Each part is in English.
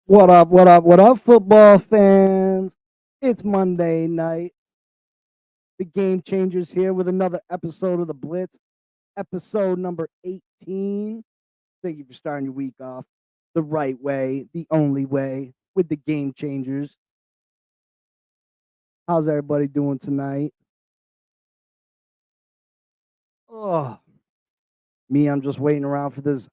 What up, what up, what up, football fans? It's Monday night. The Game Changers here with another episode of the Blitz, episode number 18. Thank you for starting your week off the right way, the only way, with the Game Changers. How's everybody doing tonight? Oh, me, I'm just waiting around for this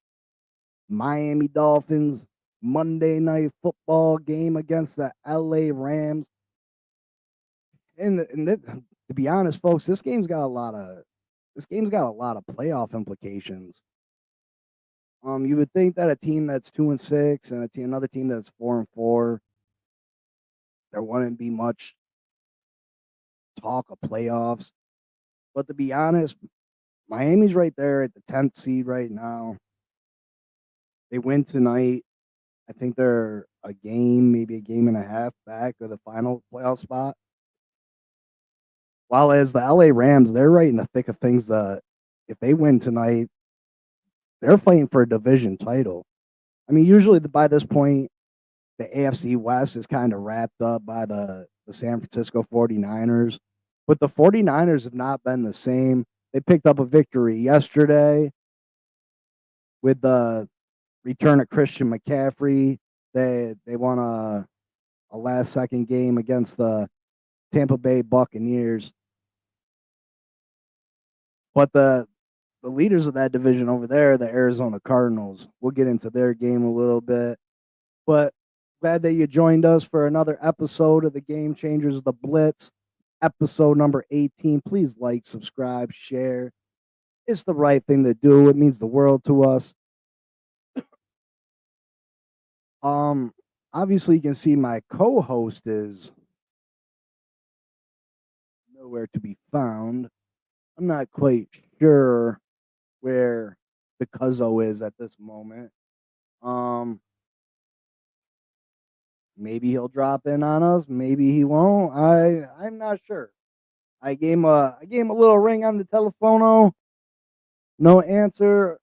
Miami Dolphins Monday night football game against the LA Rams. To be honest, folks, this game's got a lot of playoff implications. You would think that a team that's 2-6 and another team that's 4-4, there wouldn't be much talk of playoffs. But to be honest, Miami's right there at the 10th seed right now. They win tonight. I think they're a game, maybe a game and a half back of the final playoff spot. While as the LA Rams, they're right in the thick of things. If they win tonight, they're fighting for a division title. I mean, usually by this point, the AFC West is kind of wrapped up by the San Francisco 49ers. But the 49ers have not been the same. They picked up a victory yesterday with the return of Christian McCaffrey. They won a last second game against the Tampa Bay Buccaneers. But the leaders of that division over there, the Arizona Cardinals, we'll get into their game a little bit. But glad that you joined us for another episode of the Game Changers, the Blitz, episode number 18. Please like, subscribe, share. It's the right thing to do. It means the world to us. Obviously you can see my co-host is nowhere to be found. I'm not quite sure where the Cuzzo is at this moment. Maybe he'll drop in on us. Maybe he won't. I'm not sure. I gave him a little ring on the telephono. No answer.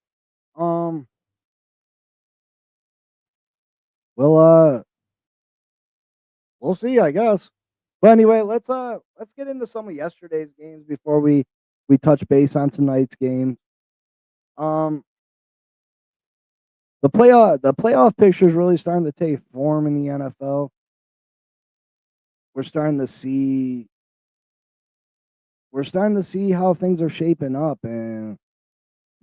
Well, we'll see, I guess. But anyway, let's get into some of yesterday's games before we touch base on tonight's game. The playoff picture is really starting to take form in the NFL. We're starting to see how things are shaping up and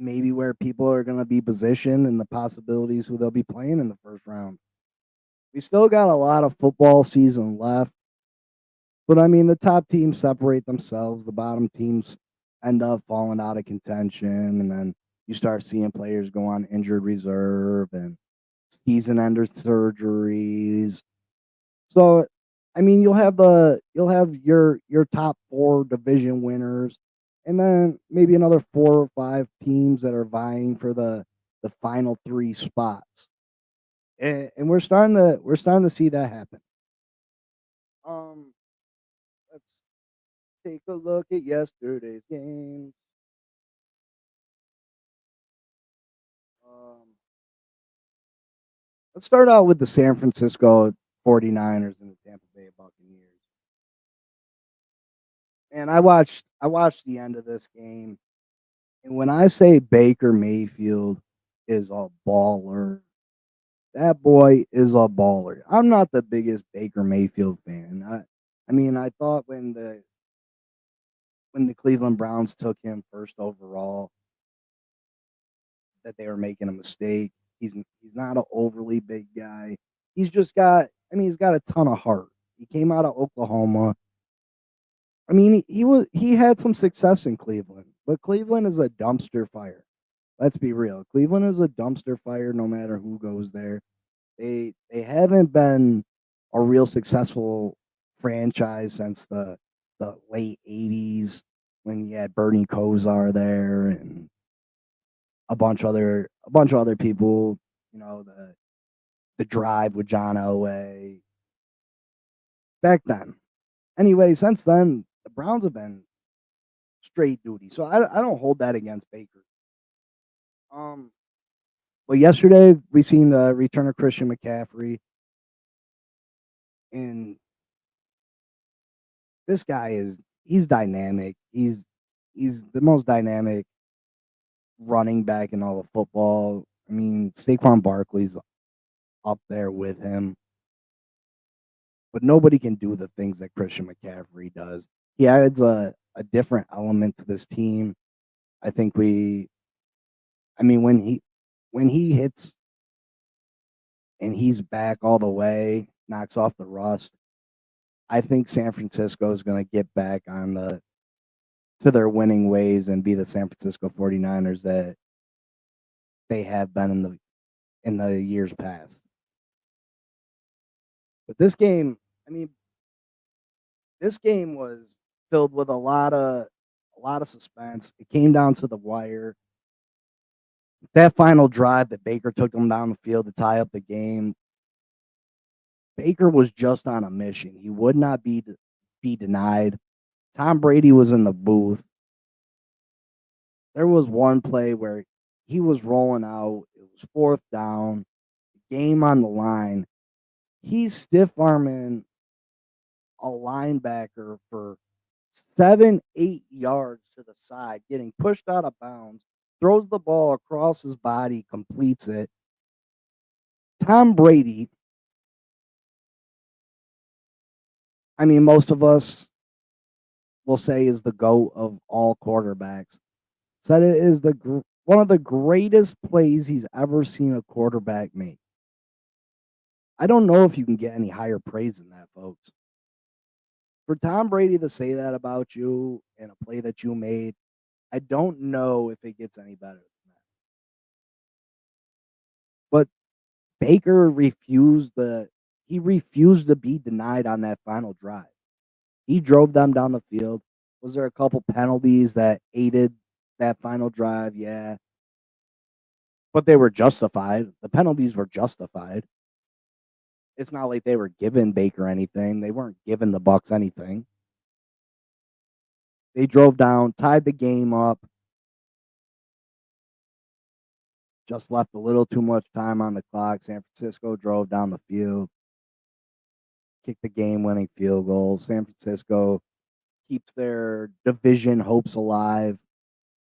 maybe where people are going to be positioned and the possibilities who they'll be playing in the first round. We still got a lot of football season left. But I mean, the top teams separate themselves. The bottom teams end up falling out of contention, and then you start seeing players go on injured reserve and season ender surgeries. So, I mean, you'll have your top four division winners, and then maybe another 4 or 5 teams that are vying for the final 3 spots. And we're starting to see that happen. Let's take a look at yesterday's game. Let's start out with the San Francisco 49ers and the Tampa Bay Buccaneers. And I watched the end of this game. And when I say Baker Mayfield is a baller, that boy is a baller. I'm not the biggest Baker Mayfield fan. I mean, I thought when the Cleveland Browns took him first overall that they were making a mistake. He's not an overly big guy. He's got a ton of heart. He came out of Oklahoma. I mean, he had some success in Cleveland, but Cleveland is a dumpster fire. Let's be real. Cleveland is a dumpster fire no matter who goes there. They haven't been a real successful franchise since the late 80s when you had Bernie Kosar there and a bunch of other people, the drive with John Elway back then. Anyway, since then the Browns have been straight duty. So I don't hold that against Baker. But yesterday we seen the return of Christian McCaffrey. And this guy he's dynamic. He's the most dynamic running back in all of football. I mean, Saquon Barkley's up there with him, but nobody can do the things that Christian McCaffrey does. He adds a different element to this team. I think I mean, when he hits and he's back all the way, knocks off the rust, I think San Francisco is going to get back on to their winning ways and be the San Francisco 49ers that they have been in the years past. But this game, I mean, this game was filled with a lot of suspense. It came down to the wire. That final drive that Baker took them down the field to tie up the game. Baker was just on a mission. He would not be denied. Tom Brady was in the booth. There was one play where he was rolling out. It was fourth down, game on the line. He's stiff arming a linebacker for 7-8 yards to the side, getting pushed out of bounds, throws the ball across his body, completes it. Tom Brady, I mean, most of us will say is the GOAT of all quarterbacks. Said it is one of the greatest plays he's ever seen a quarterback make. I don't know if you can get any higher praise than that, folks. For Tom Brady to say that about you in a play that you made, I don't know if it gets any better than that. But Baker refused to be denied on that final drive. He drove them down the field. Was there a couple penalties that aided that final drive? Yeah. But they were justified. The penalties were justified. It's not like they were giving Baker anything. They weren't giving the Bucs anything. They drove down, tied the game up. Just left a little too much time on the clock. San Francisco drove down the field, kicked the game-winning field goal. San Francisco keeps their division hopes alive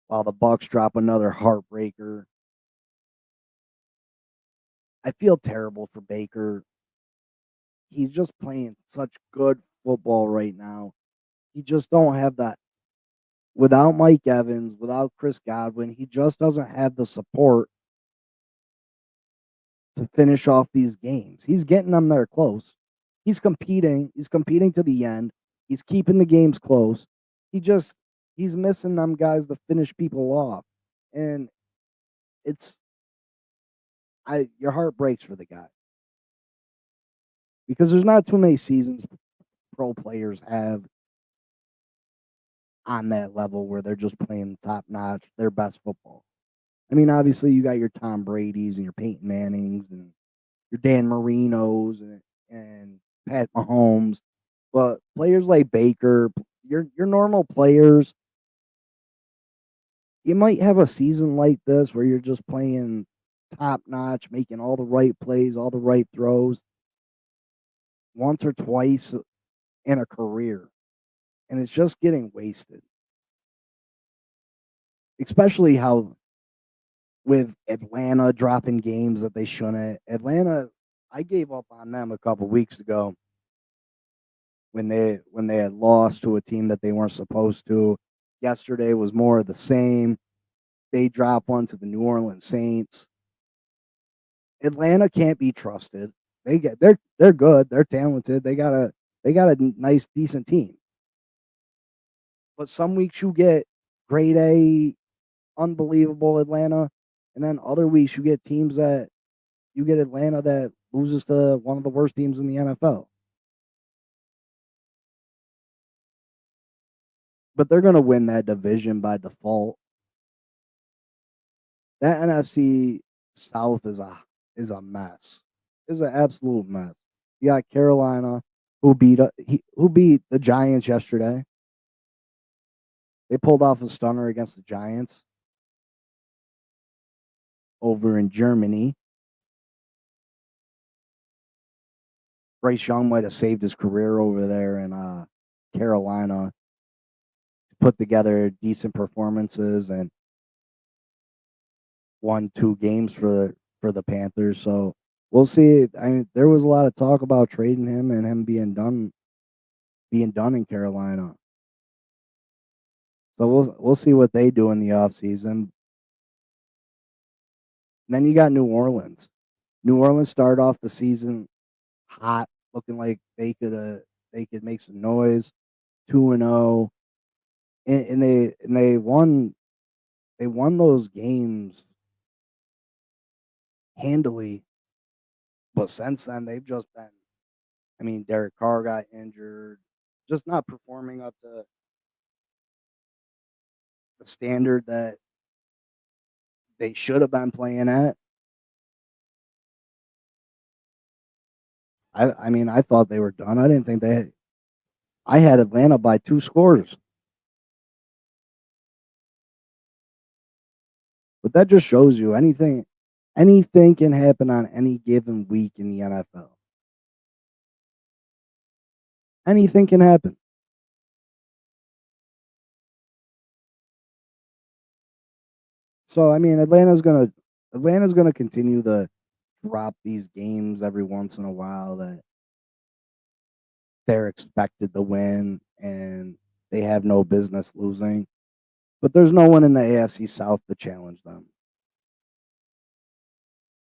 while the Bucs drop another heartbreaker. I feel terrible for Baker. He's just playing such good football right now. He just don't have that. Without Mike Evans, without Chris Godwin, he just doesn't have the support to finish off these games. He's getting them there close. He's competing. He's competing to the end. He's keeping the games close. He's missing them guys to finish people off. And your heart breaks for the guy. Because there's not too many seasons pro players have on that level where they're just playing top notch, their best football. I mean, obviously you got your Tom Brady's and your Peyton Mannings and your Dan Marinos and Pat Mahomes, but players like Baker, your normal players, you might have a season like this where you're just playing top notch, making all the right plays, all the right throws once or twice in a career, and it's just getting wasted. Especially how with Atlanta dropping games that they shouldn't. Atlanta, I gave up on them a couple weeks ago when they had lost to a team that they weren't supposed to. Yesterday was more of the same. They dropped one to the New Orleans Saints. Atlanta can't be trusted. They're good. They're talented. They got a nice decent team. But some weeks you get grade A, unbelievable Atlanta, and then other weeks you get Atlanta that loses to one of the worst teams in the NFL. But they're going to win that division by default. That NFC South is a mess. It's an absolute mess. You got Carolina who beat the Giants yesterday. They pulled off a stunner against the Giants over in Germany. Bryce Young might have saved his career over there in Carolina. Put together decent performances and won 2 games for the Panthers. So we'll see. I mean, there was a lot of talk about trading him and him being done in Carolina. So we'll see what they do in the offseason. And then you got New Orleans. New Orleans started off the season hot, looking like they could make some noise, 2-0, and they won those games handily. But since then, they've just been. I mean, Derek Carr got injured, just not performing up to the standard that they should have been playing at. I mean, I thought they were done. I didn't think they had. I had Atlanta by 2 scores. But that just shows you anything can happen on any given week in the NFL. Anything can happen. So I mean, Atlanta's gonna continue to drop these games every once in a while that they're expected to win and they have no business losing. But there's no one in the AFC South to challenge them.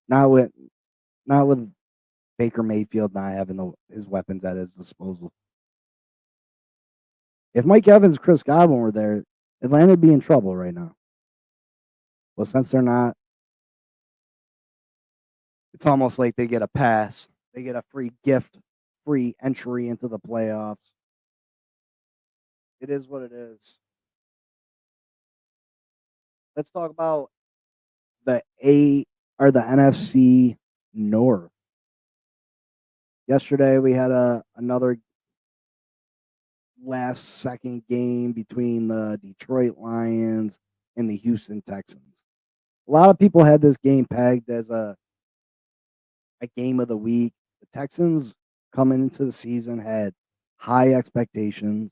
Not with not with Baker Mayfield not having his weapons at his disposal. If Mike Evans, Chris Godwin were there, Atlanta would be in trouble right now. Well, since they're not, it's almost like they get a pass. They get a free gift, free entry into the playoffs. It is what it is. Let's talk about the the NFC North. Yesterday we had another last second game between the Detroit Lions and the Houston Texans. A lot of people had this game pegged as a game of the week. The Texans coming into the season had high expectations.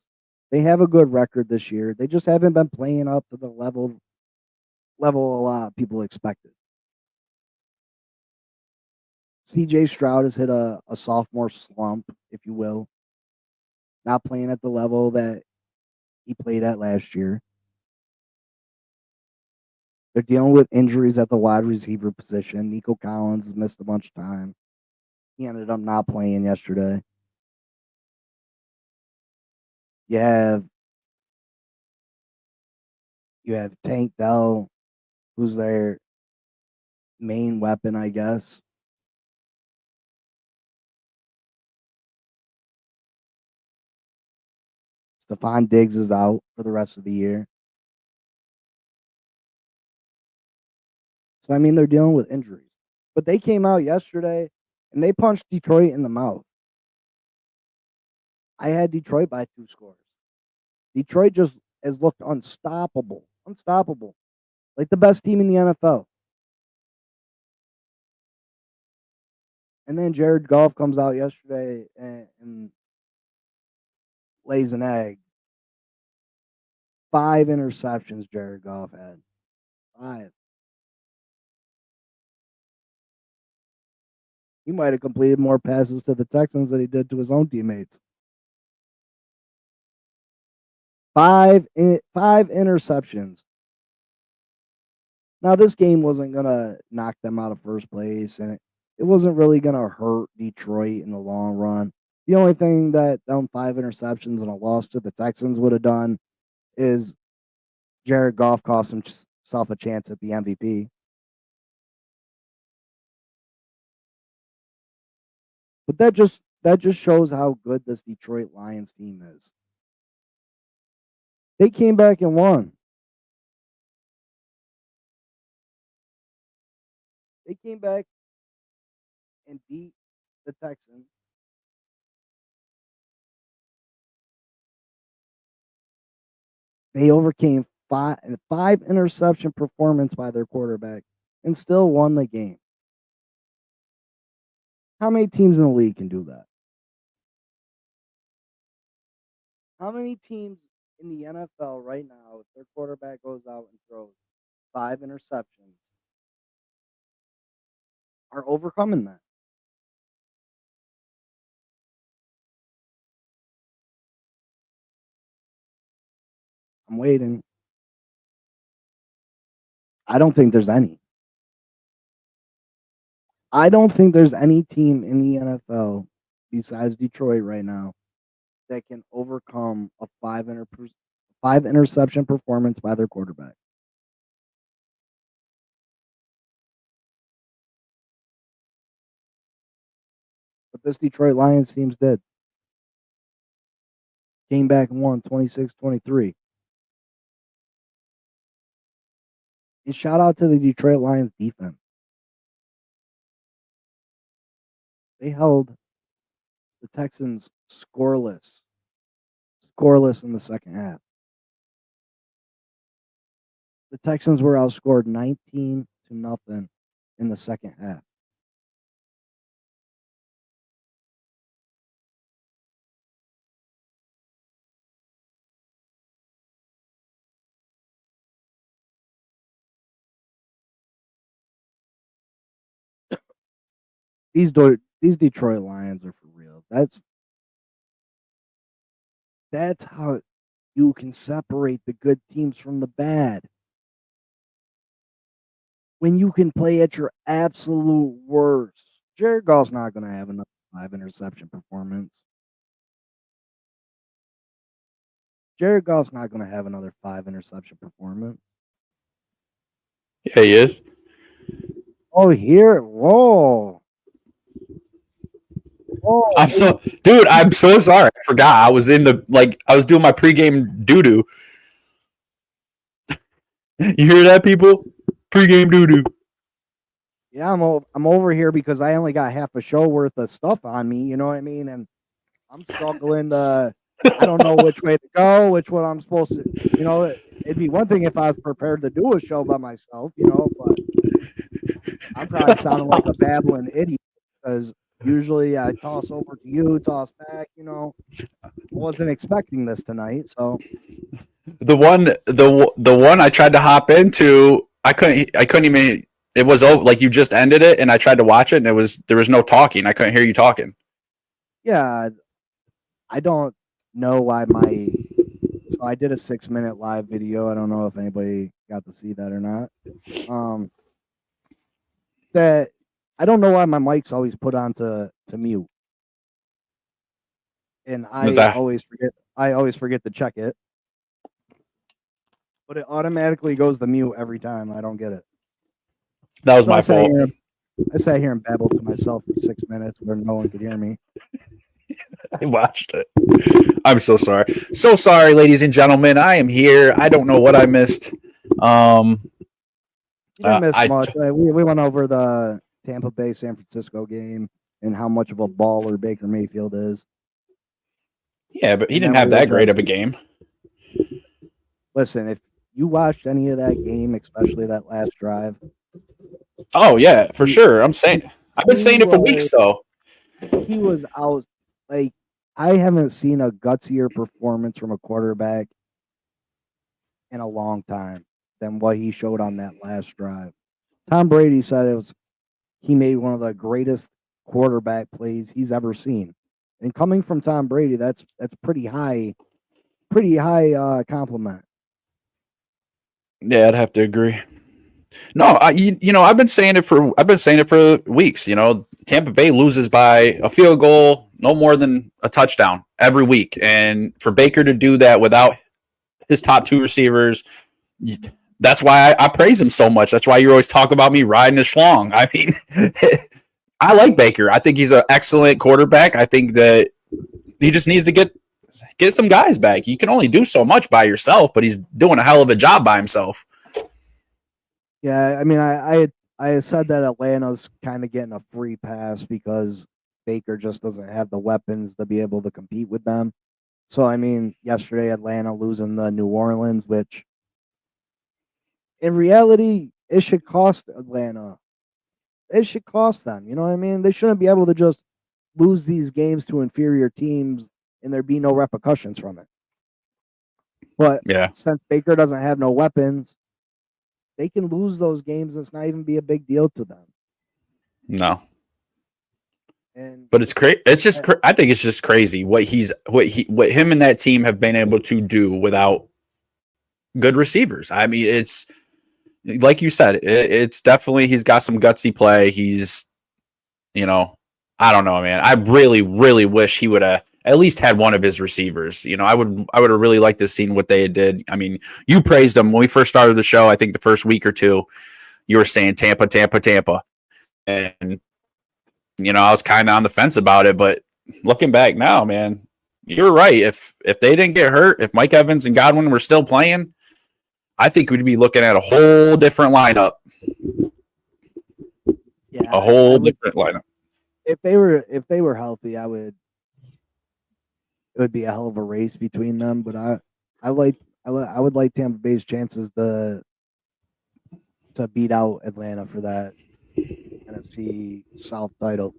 They have a good record this year. They just haven't been playing up to the level a lot of people expected. CJ Stroud has hit a sophomore slump, if you will, not playing at the level that he played at last year. They're dealing with injuries at the wide receiver position. Nico Collins has missed a bunch of time. He ended up not playing yesterday. You have you have Tank Dell, who's their main weapon, I guess. Stephon Diggs is out for the rest of the year. So I mean they're dealing with injuries. But they came out yesterday and they punched Detroit in the mouth. I had Detroit by 2 scores. Detroit just has looked unstoppable. Unstoppable. Like the best team in the NFL. And then Jared Goff comes out yesterday and lays an egg. 5 interceptions Jared Goff had. 5. He might have completed more passes to the Texans than he did to his own teammates. Five interceptions. Now this game wasn't gonna knock them out of first place, and it wasn't really gonna hurt Detroit in the long run. The only thing that them 5 interceptions and a loss to the Texans would have done is Jared Goff cost himself a chance at the MVP. But that just shows how good this Detroit Lions team is. They came back and won. They came back and beat the Texans. They overcame five interception performance by their quarterback and still won the game. How many teams in the league can do that? How many teams in the NFL right now, if their quarterback goes out and throws 5 interceptions, are overcoming that? I'm waiting. I don't think there's any. I don't think there's any team in the NFL besides Detroit right now that can overcome a 5 interception performance by their quarterback. But this Detroit Lions team's did. Came back and won 26-23. And shout out to the Detroit Lions defense. They held the Texans scoreless in the second half. The Texans were outscored 19-0 in the second half. These Detroit Lions are for real. That's how you can separate the good teams from the bad. When you can play at your absolute worst. Jared Goff's not going to have another 5 interception performance. Jared Goff's not going to have another 5 interception performance. Yeah, he is. Oh, here. Whoa. Oh, I'm so sorry. I forgot. I was I was doing my pregame doo doo. You hear that, people? Pregame doo doo. Yeah, I'm over here because I only got half a show worth of stuff on me. You know what I mean? And I'm struggling to. I don't know which way to go, which one I'm supposed to. You know, it'd be one thing if I was prepared to do a show by myself. You know, but I'm probably sounding like a babbling idiot because usually I toss over to you, toss back. You know, I wasn't expecting this tonight, so. The one I tried to hop into, I couldn't even. It was over. Like, you just ended it, and I tried to watch it, and there was no talking. I couldn't hear you talking. Yeah, I don't know why my. So I did a 6-minute live video. I don't know if anybody got to see that or not. That I don't know why my mic's always put on to mute, and I always forget to check it. But it automatically goes to mute every time. I don't get it. That was my fault. I sat here and babbled to myself for 6 minutes where no one could hear me. I watched it. I'm so sorry. So sorry, ladies and gentlemen. I am here. I don't know what I missed. You didn't miss much. We went over the Tampa Bay San Francisco game and how much of a baller Baker Mayfield is. Yeah, but he didn't have that great of a game. Listen, if you watched any of that game, especially that last drive. Oh yeah, for sure. I've been saying it for weeks though. He was out. Like, I haven't seen a gutsier performance from a quarterback in a long time than what he showed on that last drive. Tom Brady said he made one of the greatest quarterback plays he's ever seen. And coming from Tom Brady, that's pretty high compliment. Yeah, I'd have to agree. No, I've been saying it for weeks. You know, Tampa Bay loses by a field goal, no more than a touchdown every week, and for Baker to do that without his top 2 receivers, that's why I praise him so much. That's why you always talk about me riding his schlong. I mean, I like Baker. I think he's an excellent quarterback. I think that he just needs to get some guys back. You can only do so much by yourself, but he's doing a hell of a job by himself. Yeah, I mean, I said that Atlanta's kind of getting a free pass because Baker just doesn't have the weapons to be able to compete with them. So, I mean, yesterday Atlanta losing the New Orleans, which in reality, it should cost Atlanta. It should cost them. You know what I mean? They shouldn't be able to just lose these games to inferior teams and there be no repercussions from it. But Yeah. since Baker doesn't have no weapons, they can lose those games. It's not even be a big deal to them. No. And But it's crazy. It's just I think it's just crazy what him and that team have been able to do without good receivers. I mean, it's like you said, it's definitely he's got some gutsy play. He's, I don't know, man. I really, really wish he would have at least had one of his receivers. I would have really liked to seen what they did. I mean, you praised them when we first started the show. I think the first week or two, you were saying Tampa, Tampa, Tampa, and I was kind of on the fence about it. But looking back now, man, you're right. If they didn't get hurt, if Mike Evans and Godwin were still playing, I think we'd be looking at a whole different lineup. Yeah, a whole different lineup. If they were healthy, it would be a hell of a race between them. But I would like Tampa Bay's chances to beat out Atlanta for that NFC South title.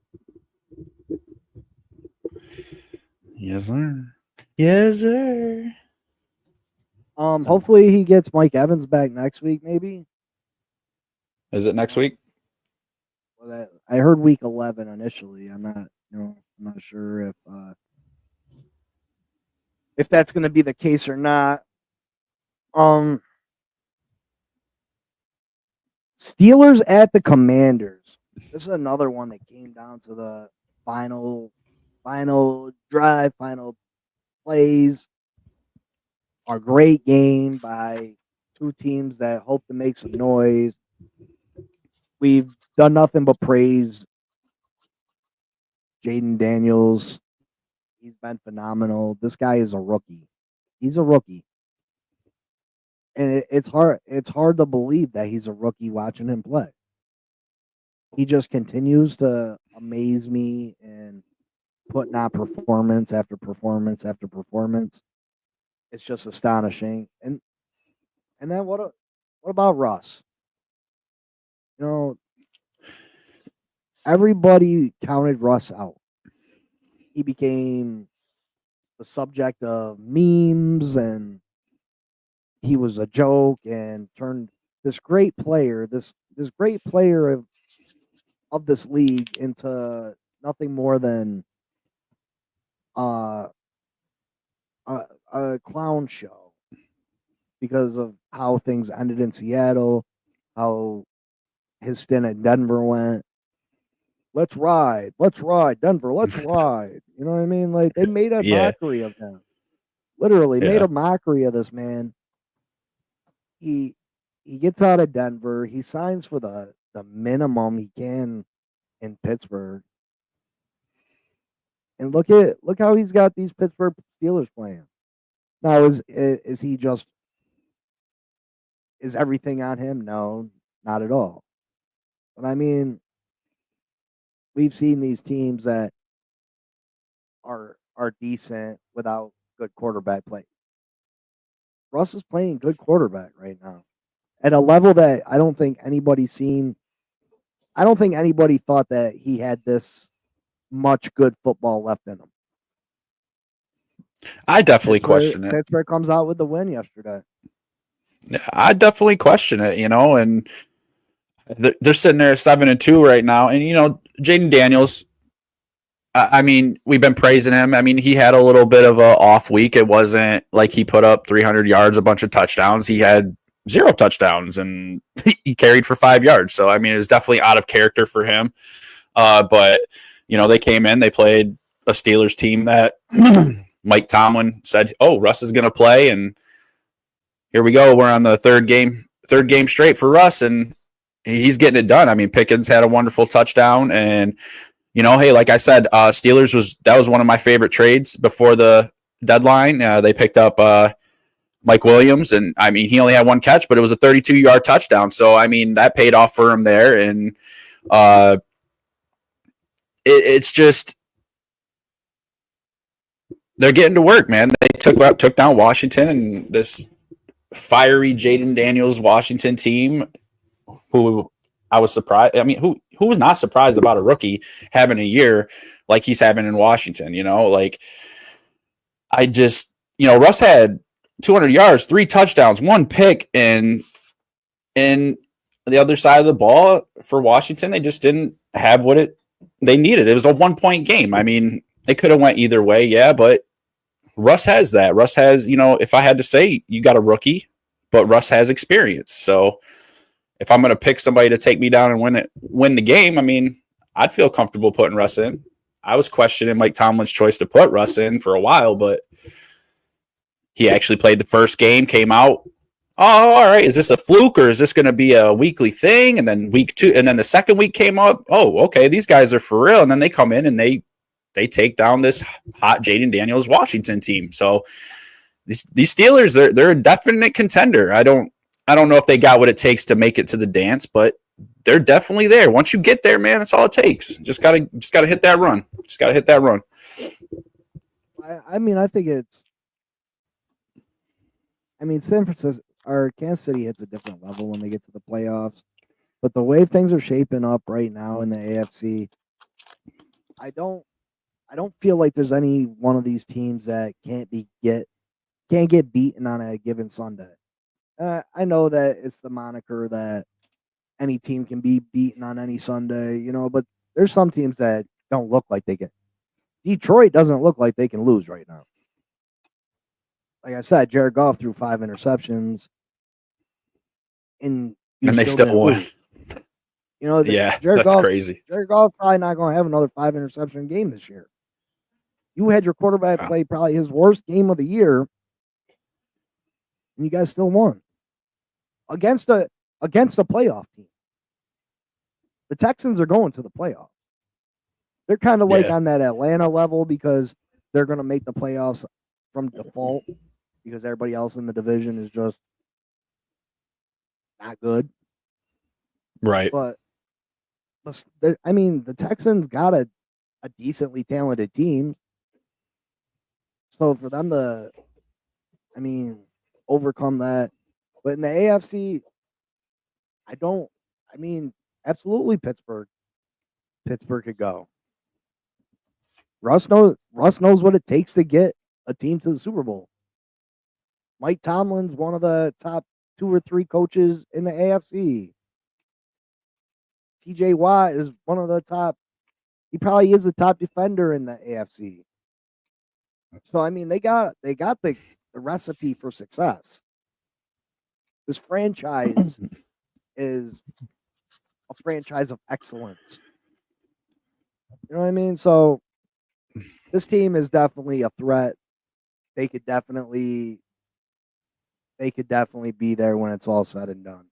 Yes, sir. Yes, sir. Hopefully he gets Mike Evans back next week. Maybe. Is it next week? Well, I heard week 11 initially. I'm not sure if that's going to be the case or not. Steelers at the Commanders. This is another one that came down to the final drive, final plays. A great game by two teams that hope to make some noise. We've done nothing but praise Jaden Daniels. He's been phenomenal. This guy is a rookie. He's a rookie. And it's hard to believe that he's a rookie watching him play. He just continues to amaze me and putting on performance after performance after performance. It's just astonishing. And then what about Russ? Everybody counted Russ out. He became the subject of memes, and he was a joke, and turned this great player, this great player of this league into nothing more than a clown show because of how things ended in Seattle, how his stint at Denver went. Let's ride, Denver, let's ride. You know what I mean? Like, they made a mockery of him. Literally made a mockery of this man. He gets out of Denver. He signs for the minimum he can in Pittsburgh. And look how he's got these Pittsburgh Steelers playing. Now, is he just, is everything on him? No, not at all. But I mean, we've seen these teams that are decent without good quarterback play. Russ is playing good quarterback right now at a level that I don't think anybody's seen. I don't think anybody thought that he had this much good football left in him. I definitely question it. Pittsburgh comes out with the win yesterday. Yeah, I definitely question it, and they're sitting there at 7-2 right now. And, Jaden Daniels, I mean, we've been praising him. I mean, he had a little bit of an off week. It wasn't like he put up 300 yards, a bunch of touchdowns. He had 0 touchdowns, and he carried for 5 yards. So, I mean, it was definitely out of character for him. But, they came in, they played a Steelers team that Mike Tomlin said, oh, Russ is going to play. And here we go. We're on the third game straight for Russ, and he's getting it done. I mean, Pickens had a wonderful touchdown, and hey, like I said, Steelers was one of my favorite trades before the deadline. They picked up Mike Williams, and I mean, he only had one catch, but it was a 32-yard touchdown. So I mean, that paid off for him there, and it's just they're getting to work, man. They took down Washington, and this fiery Jaden Daniels Washington team, who I was surprised. I mean, who was not surprised about a rookie having a year like he's having in Washington? Like, I just, Russ had 200 yards, 3 touchdowns, 1 pick, and the other side of the ball for Washington, they just didn't have what they needed. It was a 1-point game. I mean, it could have went either way, yeah, but Russ has that. Russ has, if I had to say, you got a rookie, but Russ has experience. So if I'm going to pick somebody to take me down and win the game, I mean, I'd feel comfortable putting Russ in. I was questioning Mike Tomlin's choice to put Russ in for a while, but he actually played the first game, came out. Oh, all right. Is this a fluke or is this going to be a weekly thing? And then week 2, and then the second week came up. Oh, okay. These guys are for real. And then they come in and they take down this hot Jaden Daniels Washington team. So these Steelers, they're a definite contender. I don't know if they got what it takes to make it to the dance, but they're definitely there. Once you get there, man, that's all it takes. Just gotta hit that run. Just gotta hit that run. I mean, I think San Francisco or Kansas City hits a different level when they get to the playoffs. But the way things are shaping up right now in the AFC, I don't feel like there's any one of these teams that can't get beaten on a given Sunday. I know that it's the moniker that any team can be beaten on any Sunday, but there's some teams that don't look like they can. Detroit doesn't look like they can lose right now. Like I said, Jared Goff threw 5 interceptions, and they still won. Yeah, that's crazy. Jared Goff's probably not going to have another 5 interception game this year. You had your quarterback play probably his worst game of the year, and you guys still won against a playoff team. The Texans are going to the playoffs. They're kind of like on that Atlanta level because they're going to make the playoffs from default because everybody else in the division is just not good. Right. But the Texans got a decently talented team. So for them to, overcome that. But in the AFC, absolutely Pittsburgh could go. Russ knows what it takes to get a team to the Super Bowl. Mike Tomlin's one of the top 2 or 3 coaches in the AFC. TJ Watt is one of the top. He probably is the top defender in the AFC. So they got the recipe for success. This franchise is a franchise of excellence. You know what I mean? So this team is definitely a threat. They could definitely be there when it's all said and done.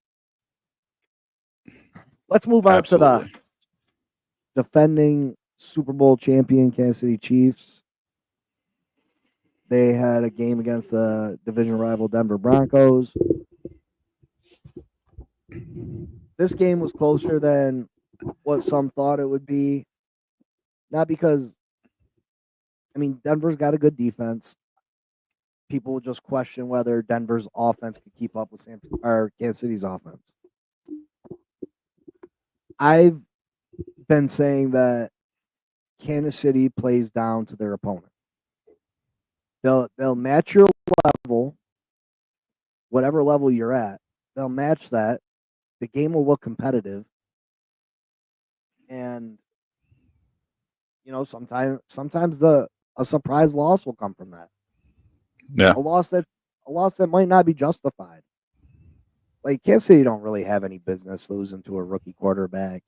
Let's move on to the defending Super Bowl champion Kansas City Chiefs. They had a game against the division rival Denver Broncos. This game was closer than what some thought it would be. Not because, Denver's got a good defense. People will just question whether Denver's offense could keep up with Kansas City's offense. I've been saying that Kansas City plays down to their opponent. They'll match your level, whatever level you're at. They'll match that. The game will look competitive, and sometimes a surprise loss will come from that. Yeah, a loss that might not be justified. Like Kansas City don't really have any business losing to a rookie quarterback.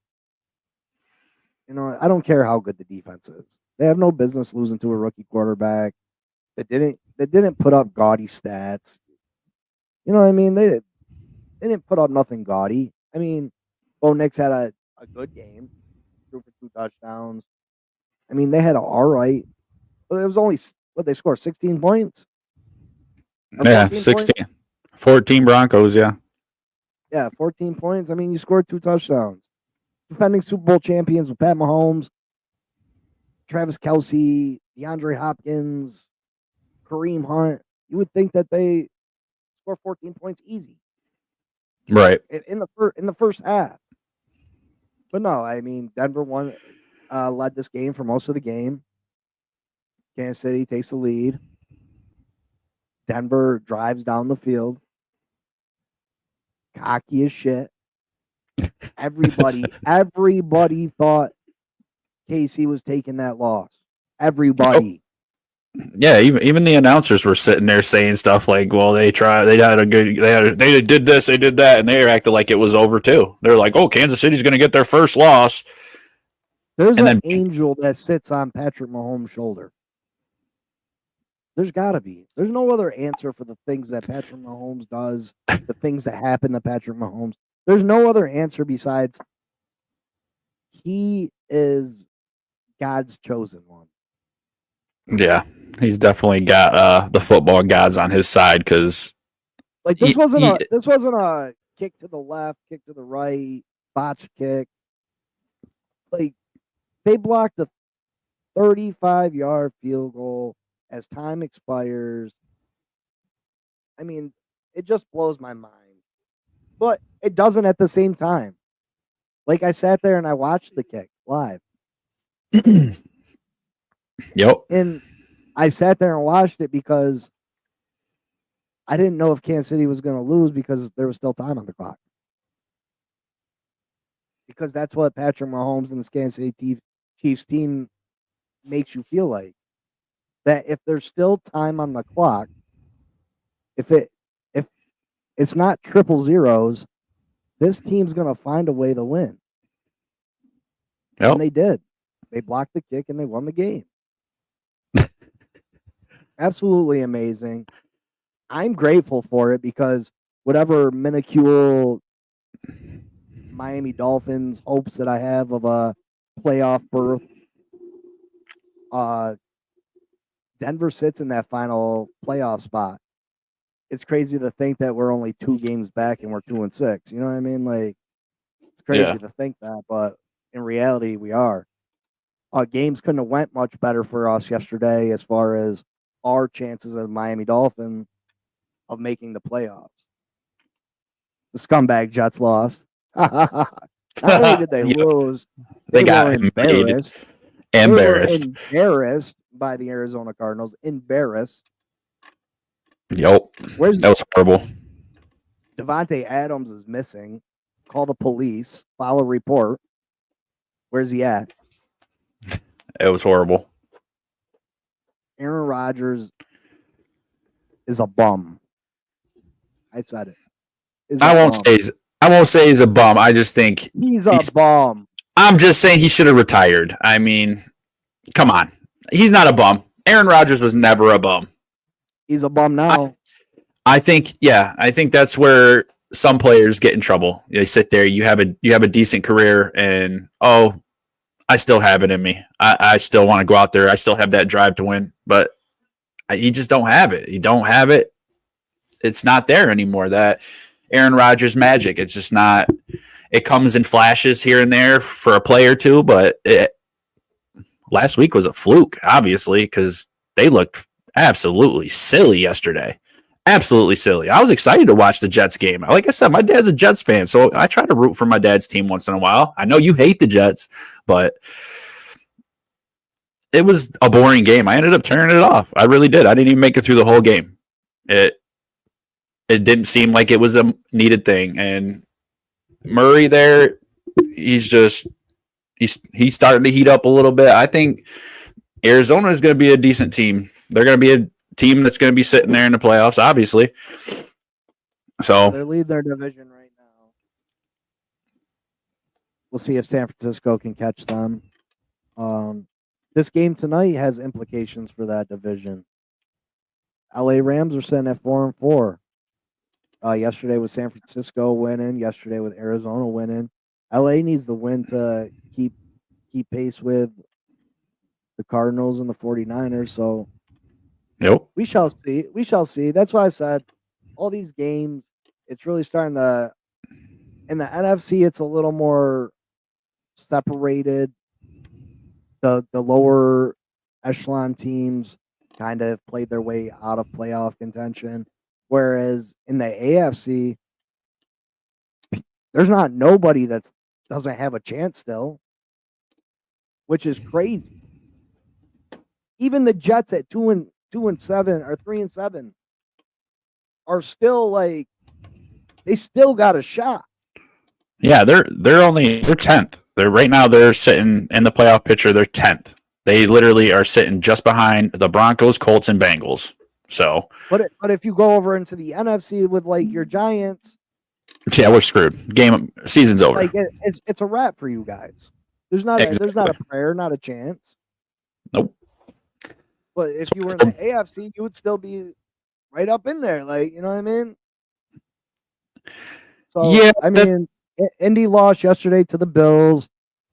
I don't care how good the defense is. They have no business losing to a rookie quarterback that didn't put up gaudy stats. You know what I mean? They didn't put up nothing gaudy. Bo Nix had a good game, threw for 2 touchdowns. They had an all right, but it was only what they scored 16 points. Yeah, 16, points? 14 Broncos. Yeah, 14 points. You scored 2 touchdowns. Defending Super Bowl champions with Pat Mahomes, Travis Kelce, DeAndre Hopkins, Kareem Hunt. You would think that they score 14 points easy, right? In the first half. But no, Denver led this game for most of the game. Kansas City takes the lead. Denver drives down the field, cocky as shit. Everybody thought KC was taking that loss. Everybody. Yeah, even the announcers were sitting there saying stuff like, "Well, they did this, they did that," and they acted like it was over too. They're like, "Oh, Kansas City's going to get their first loss." There's And an then angel that sits on Patrick Mahomes' shoulder. There's got to be. There's no other answer for the things that Patrick Mahomes does, the things that happen to Patrick Mahomes. There's no other answer besides he is God's chosen one. yeah, he's definitely got the football gods on his side because like this wasn't a kick to the left, kick to the right, botch kick. Like they blocked a 35-yard field goal as time expires. I mean, it just blows my mind. But it doesn't at the same time. Like I sat there and I watched the kick live. Yep. And I sat there and watched it because I didn't know if Kansas City was going to lose because there was still time on the clock. Because that's what Patrick Mahomes and the Kansas City Chiefs team makes you feel like. That if there's still time on the clock, if it's not triple zeros, this team's going to find a way to win. Yep. And they did. They blocked the kick and they won the game. Absolutely amazing. I'm grateful for it because whatever minuscule Miami Dolphins hopes that I have of a playoff berth, Denver sits in that final playoff spot. It's crazy to think that we're only 2 games back and we're 2-6. You know what I mean? Like, it's crazy to think that, but in reality, we are. Games couldn't have went much better for us yesterday as far as our chances as Miami Dolphins of making the playoffs. The scumbag Jets lost. Not only did they lose, they got embarrassed. Embarrassed. Embarrassed by the Arizona Cardinals. Embarrassed. Yep. That was horrible. Devontae Adams is missing. Call the police. File a report. Where's he at? It was horrible. Aaron Rodgers is a bum. I said it. I won't say he's a bum. I just think he's a bum. I'm just saying he should have retired. I mean, come on. He's not a bum. Aaron Rodgers was never a bum. He's a bum now. I think that's where some players get in trouble. They sit there, you have a decent career, and I still have it in me. I still want to go out there. I still have that drive to win, but you just don't have it. You don't have it. It's not there anymore. That Aaron Rodgers magic. It's just not. It comes in flashes here and there for a play or two, but last week was a fluke, obviously, because they looked absolutely silly yesterday. Absolutely silly. I was excited to watch the Jets game. Like I said, my dad's a Jets fan, so I try to root for my dad's team once in a while. I know you hate the Jets, but it was a boring game. I ended up turning it off. I really did. I didn't even make it through the whole game. It didn't seem like it was a needed thing. And Murray there, he's starting to heat up a little bit. I think Arizona is going to be a decent team. They're going to be a team that's going to be sitting there in the playoffs, obviously. So they lead their division right now. We'll see if San Francisco can catch them. This game tonight has implications for that division. LA Rams are sitting at 4-4. Yesterday with San Francisco winning. Yesterday with Arizona winning. LA needs the win to keep pace with the Cardinals and the 49ers. So yep. We shall see. We shall see. That's why I said all these games, it's really starting to, in the NFC, it's a little more separated. The lower echelon teams kind of played their way out of playoff contention. Whereas in the AFC, there's not nobody that doesn't have a chance still, which is crazy. Even the Jets at 2-7 or 3-7, are still like they still got a shot. Yeah, they're 10th. They're sitting in the playoff picture. They're 10th. They literally are sitting just behind the Broncos, Colts, and Bengals. So, but if you go over into the NFC with like your Giants, yeah, we're screwed. Season's over. Like it's a wrap for you guys. There's not a prayer, not a chance. Nope. But if you were in the AFC, you would still be right up in there. Like, you know what I mean? So yeah, I mean, Indy lost yesterday to the Bills.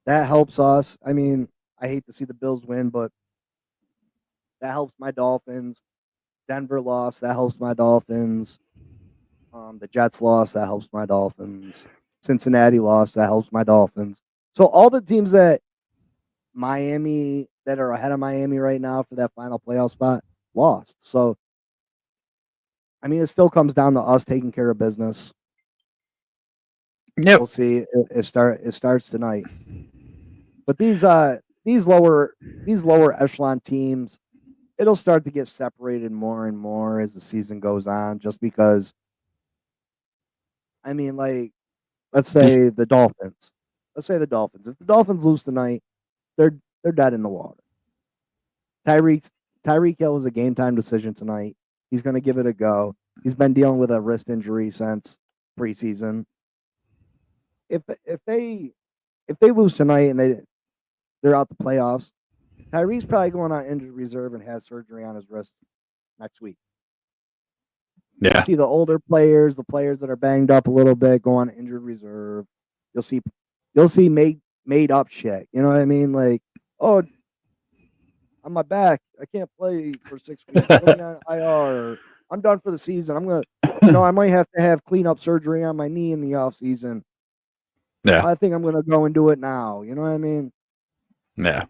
That helps us. I mean, I hate to see the Bills win, but that helps my Dolphins. Denver lost. That helps my Dolphins. The Jets lost. That helps my Dolphins. Cincinnati lost. That helps my Dolphins. So all the teams that are ahead of Miami right now for that final playoff spot lost. So, I mean, it still comes down to us taking care of business. Yep. We'll see. It starts tonight. But these lower echelon teams, it'll start to get separated more and more as the season goes on, just because. I mean, like, let's say the Dolphins. If the Dolphins lose tonight, they're dead in the water. Tyreek Hill was a game time decision tonight. He's going to give it a go. He's been dealing with a wrist injury since preseason. If they lose tonight and they're out the playoffs, Tyreek's probably going on injured reserve and has surgery on his wrist next week. Yeah. You'll see the older players, the players that are banged up a little bit, go on injured reserve. You'll see made up shit. You know what I mean? Like, oh, on my back, I can't play for 6 weeks. Put me on IR. I'm done for the season. I'm gonna, I might have to have cleanup surgery on my knee in the off season. Yeah. I think I'm gonna go and do it now. You know what I mean? Yeah.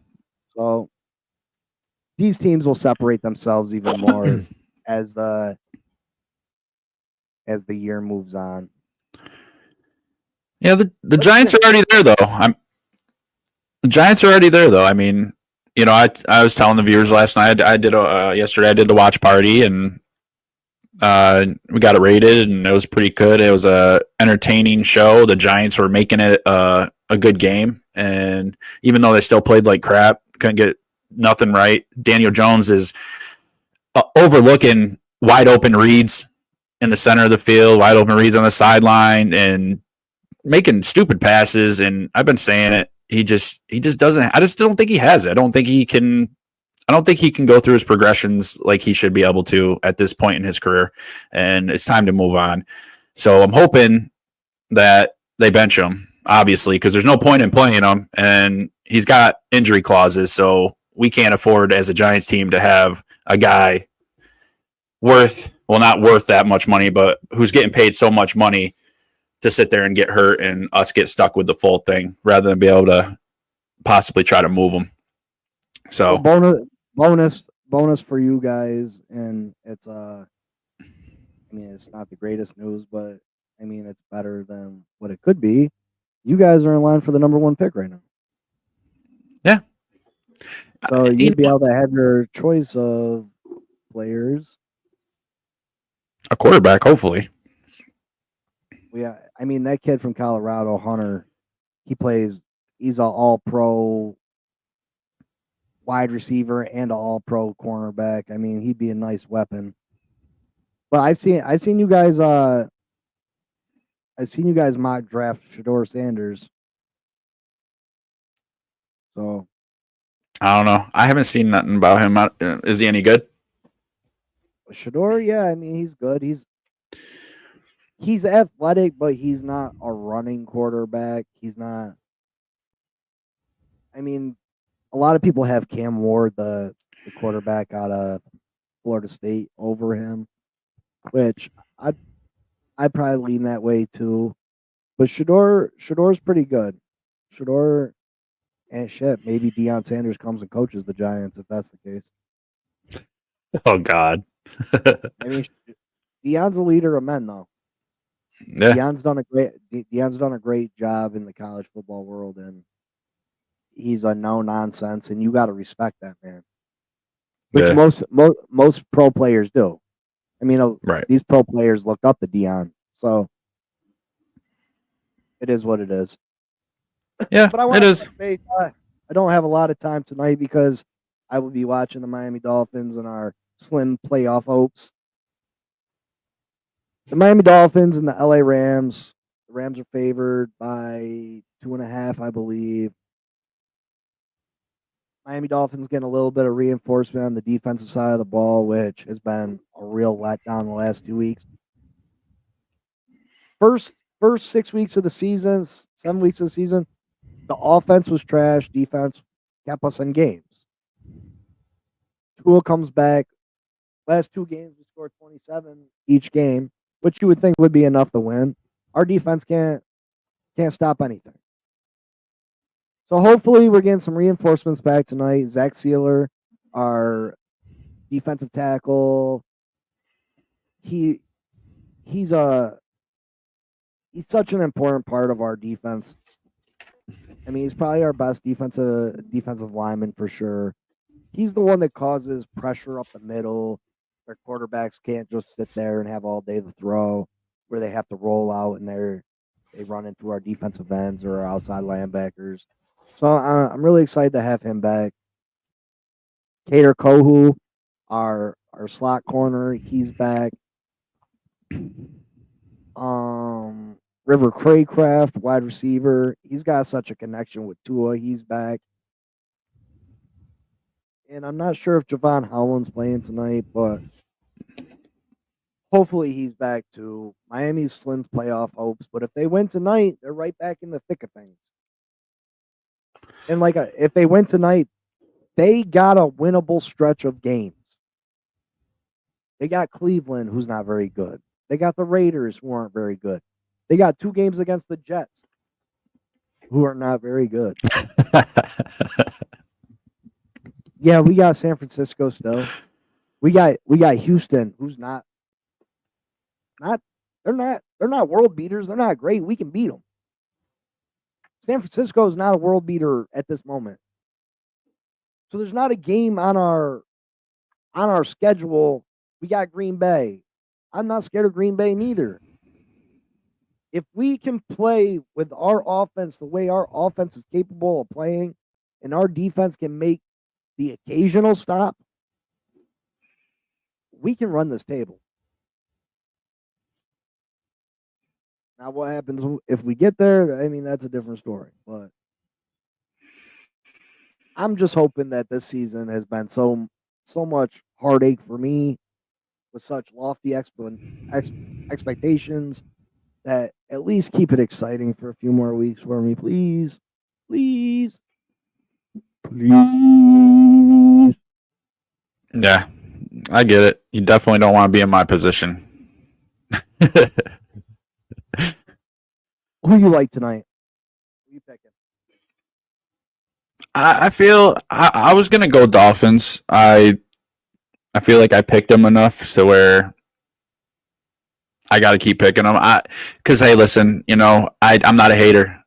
So these teams will separate themselves even more as the year moves on. Yeah, the Giants are already there though. The Giants are already there though. I mean, I was telling the viewers last night. Yesterday I did the watch party and we got it rated and it was pretty good. It was a entertaining show. The Giants were making it a good game, and even though they still played like crap, couldn't get nothing right. Daniel Jones is overlooking wide open reads in the center of the field, wide open reads on the sideline, and making stupid passes. And I've been saying it. He just doesn't. I just don't think he has it. I don't think he can go through his progressions like he should be able to at this point in his career. And it's time to move on. So I'm hoping that they bench him, obviously, because there's no point in playing him. And he's got injury clauses. So we can't afford as a Giants team to have a guy not worth that much money, but who's getting paid so much money to sit there and get hurt and us get stuck with the full thing rather than be able to possibly try to move them. So bonus for you guys. And it's, it's not the greatest news, but I mean, it's better than what it could be. You guys are in line for the number 1 pick right now. Yeah. So you'd be able to have your choice of players. A quarterback, hopefully. Yeah, I mean, that kid from Colorado, Hunter, he's an all-pro wide receiver and an all-pro cornerback. I mean, he'd be a nice weapon. But I seen you guys mock draft Shedeur Sanders. So I don't know. I haven't seen nothing about him. Is he any good? Shedeur, yeah, I mean, he's good. He's athletic, but he's not a running quarterback. He's not. I mean, a lot of people have Cam Ward, the quarterback out of Florida State, over him, which I'd probably lean that way too. But Shedeur's pretty good. Shedeur, and shit, maybe Deion Sanders comes and coaches the Giants if that's the case. Oh God. I mean, Deion's a leader of men, though. Yeah. Deion's done a great job in the college football world, and he's a no nonsense, and you got to respect that man. Which most pro players do. I mean, Right. these pro players looked up to Dion, so it is what it is. Yeah, But I want it to is. touch base. I don't have a lot of time tonight because I will be watching the Miami Dolphins and our slim playoff hopes. The Miami Dolphins and the LA Rams. The Rams are favored by 2.5, I believe. Miami Dolphins getting a little bit of reinforcement on the defensive side of the ball, which has been a real letdown the last 2 weeks. First 6 weeks of the season, 7 weeks of the season, the offense was trash. Defense kept us in games. Tua comes back. Last 2 games, we scored 27 each game, which you would think would be enough to win. Our defense can't stop anything. So hopefully we're getting some reinforcements back tonight. Zach Sealer, our defensive tackle, he's such an important part of our defense. I mean, he's probably our best defensive lineman for sure. He's the one that causes pressure up the middle. Their quarterbacks can't just sit there and have all day to throw, where they have to roll out and they run into our defensive ends or our outside linebackers. So I'm really excited to have him back. Kader Kohu, our slot corner, he's back. River Craycraft, wide receiver, he's got such a connection with Tua. He's back. And I'm not sure if Javon Holland's playing tonight, but hopefully he's back too. Miami's slim playoff hopes, but if they win tonight, they're right back in the thick of things. And if they win tonight, they got a winnable stretch of games. They got Cleveland, who's not very good. They got the Raiders, who aren't very good. They got 2 games against the Jets, who are not very good. Yeah, we got San Francisco still. We got Houston, who's not they're not world beaters. They're not great. We can beat them. San Francisco is not a world beater at this moment. So there's not a game on our schedule. We got Green Bay. I'm not scared of Green Bay neither. If we can play with our offense the way our offense is capable of playing, and our defense can make the occasional stop, we can run this table. Now, what happens if we get there? I mean, that's a different story. But I'm just hoping that this season has been so much heartache for me with such lofty expectations that at least keep it exciting for a few more weeks for me, please. Please. Please. Yeah, I get it. You definitely don't want to be in my position. Who you like tonight? Who you picking? I feel I was gonna go Dolphins. I feel like I picked them enough to where I got to keep picking them. Because hey, listen, I'm not a hater.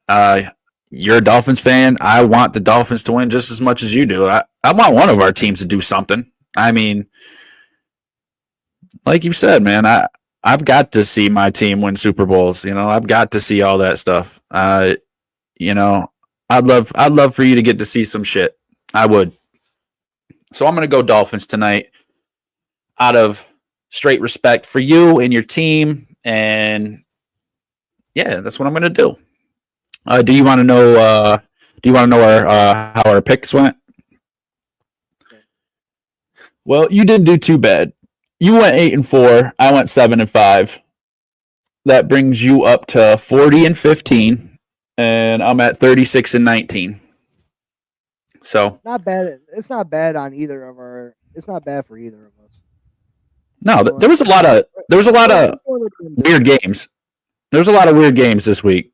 You're a Dolphins fan. I want the Dolphins to win just as much as you do. I want one of our teams to do something. I mean, like you said, man, I've got to see my team win Super Bowls. I've got to see all that stuff. I'd love for you to get to see some shit. I would. So I'm gonna go Dolphins tonight, out of straight respect for you and your team, and yeah, that's what I'm gonna do. Do you want to know? How our picks went? Well, you didn't do too bad. You went 8-4. I went 7-5. That brings you up to 40-15, and I'm at 36-19. So not bad. It's not bad on either of our. It's not bad for either of us. No, there was a lot of weird games. There's a lot of weird games this week.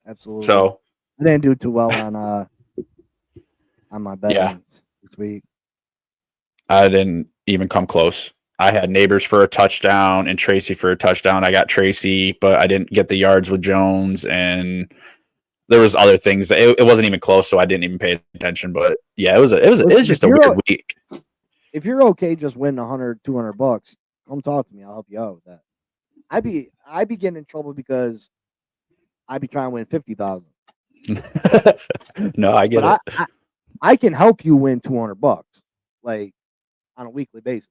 Absolutely. So I didn't do too well on my betting this week. I didn't even come close. I had Neighbors for a touchdown and Tracy for a touchdown. I got Tracy, but I didn't get the yards with Jones, and there was other things. It wasn't even close, so I didn't even pay attention. But yeah, it was just a weird week. If you're okay just winning $100, $200, come come talk to me. I'll help you out with that. I be getting in trouble because I be trying to win 50,000. No, I get But it. I can help you win $200, like on a weekly basis.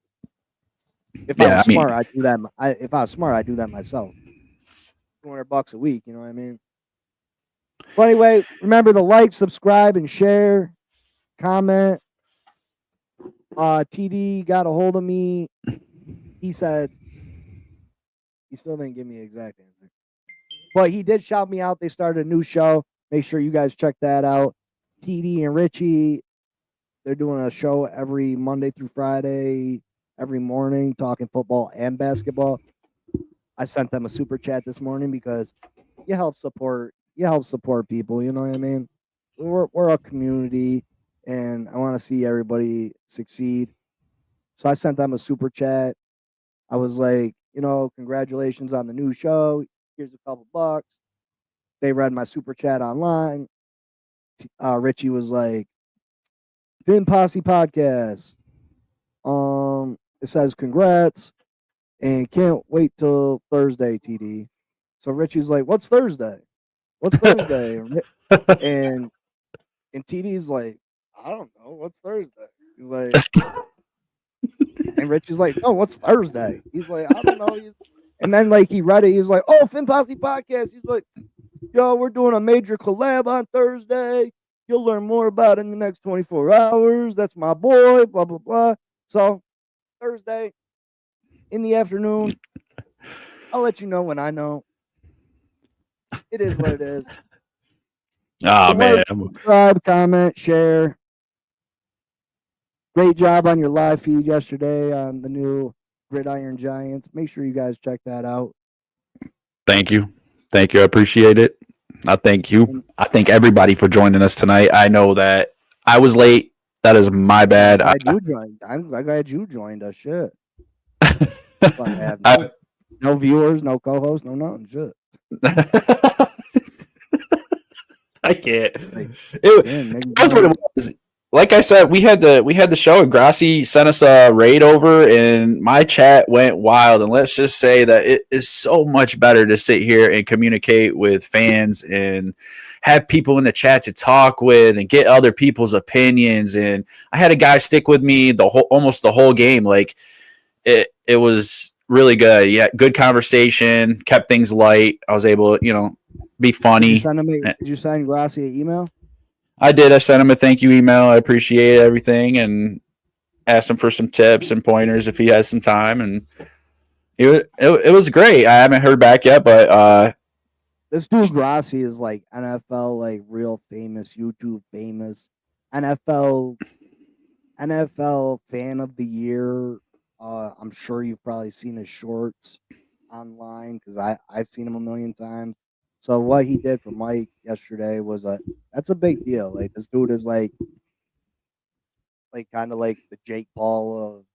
If I was smart, I'd do that. If I was smart, I'd do that myself. $200 a week, you know what I mean? But anyway, remember to like, subscribe, and share. Comment. TD got a hold of me. He said he still didn't give me an exact answer, but he did shout me out. They started a new show. Make sure you guys check that out. TD and Richie, they're doing a show every Monday through Friday, every morning, talking football and basketball. I sent them a super chat this morning because you help support people. You know what I mean? We're a community, and I want to see everybody succeed. So I sent them a super chat. I was like, congratulations on the new show. Here's a couple bucks. They read my super chat online. Richie was like, Finn Posse Podcast. It says congrats and can't wait till Thursday, TD. So Richie's like, what's Thursday? What's Thursday? and TD's like, I don't know. What's Thursday? He's like, and Richie's like, no, what's Thursday? He's like, I don't know. And then like he read it. He was like, oh, Finn Posse Podcast. He's like, yo, we're doing a major collab on Thursday. You'll learn more about it in the next 24 hours. That's my boy, blah, blah, blah. So Thursday in the afternoon, I'll let you know when I know. It is what it is. Oh, man. Subscribe, comment, share. Great job on your live feed yesterday on the new Gridiron Giants. Make sure you guys check that out. Thank you. I appreciate it. I thank you. I thank everybody for joining us tonight. I know that I was late. That is my bad. I'm glad you joined us. Shit. No viewers, no co-hosts, no nothing. Shit. I can't. That's what it was. Like I said, we had the show, and Grassi sent us a raid over, and my chat went wild. And let's just say that it is so much better to sit here and communicate with fans and have people in the chat to talk with and get other people's opinions. And I had a guy stick with me almost the whole game. Like it was really good. Yeah, good conversation, kept things light. I was able to, be funny. Did you send Grassi an email? I did. I sent him a thank you email. I appreciate everything and asked him for some tips and pointers if he has some time. And it was great. I haven't heard back yet, but this dude Grassi is like NFL, like real famous, YouTube famous, NFL fan of the year. I'm sure you've probably seen his shorts online because I've seen him a million times. So what he did for Mike yesterday was that's a big deal. Like this dude is like kind of like the Jake Paul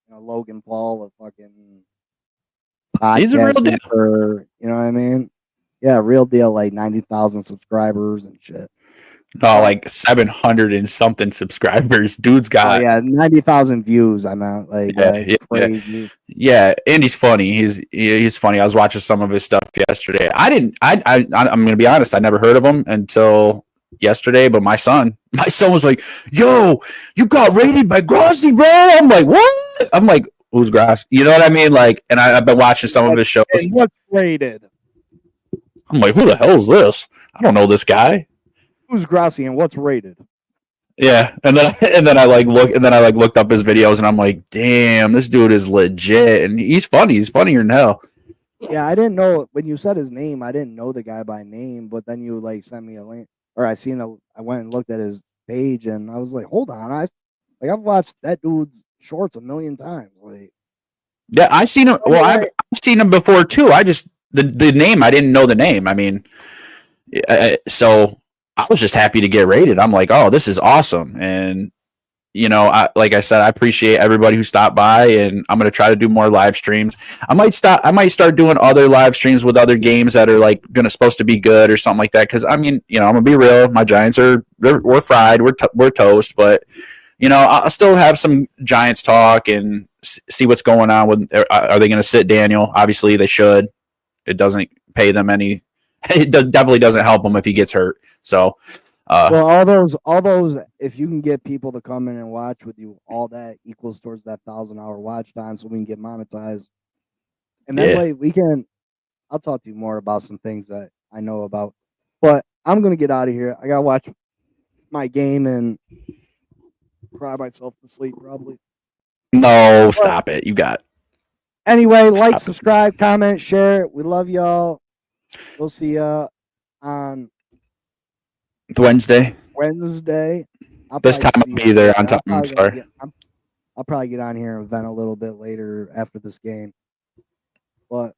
of Logan Paul of fucking podcast. He's a real deal. You know what I mean? Yeah, real deal. Like 90,000 subscribers and shit. No, like 700 and something subscribers. Dude's got 90,000 views. I'm out like crazy. Yeah, and he's funny. He's funny. I was watching some of his stuff yesterday. I'm gonna be honest. I never heard of him until yesterday. But my son was like, "Yo, you got rated by Grassi, bro." I'm like, "What?" I'm like, "Who's Grassi?" You know what I mean? Like, and I've been watching some of his shows. What's rated? I'm like, "Who the hell is this? I don't know this guy." Who's Grassi and what's rated? Yeah, and then I looked up his videos and I'm like, damn, this dude is legit and he's funny. He's funnier than hell. Yeah, I didn't know when you said his name. I didn't know the guy by name, but then you like sent me a link, or I went and looked at his page and I was like, hold on, I've watched that dude's shorts a million times. Like, yeah, I've seen him. Well, I've seen him before too. I just the name. I didn't know the name. I mean, so. I was just happy to get rated. I'm like, oh, this is awesome. And, like I said, I appreciate everybody who stopped by, and I'm going to try to do more live streams. I might start doing other live streams with other games that are like supposed to be good or something like that. Cause I mean, I'm gonna be real. My Giants we're fried. We're toast, but I'll still have some Giants talk and see what's going on with. Are they going to sit Daniel? Obviously, they should. It doesn't pay them any. It definitely doesn't help him if he gets hurt. So, well, all those, if you can get people to come in and watch with you, all that equals towards that 1,000-hour watch time, so we can get monetized. And that way we can. I'll talk to you more about some things that I know about. But I'm gonna get out of here. I gotta watch my game and cry myself to sleep probably. No, stop it. You got. Anyway, like, subscribe, comment, share. We love y'all. We'll see ya on Wednesday. This time I'll be there on time. I'm sorry. I'll probably get on here and vent a little bit later after this game. But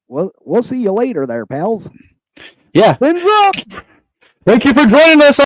we'll see you later there, pals. Yeah. Thumbs up. Thank you for joining us.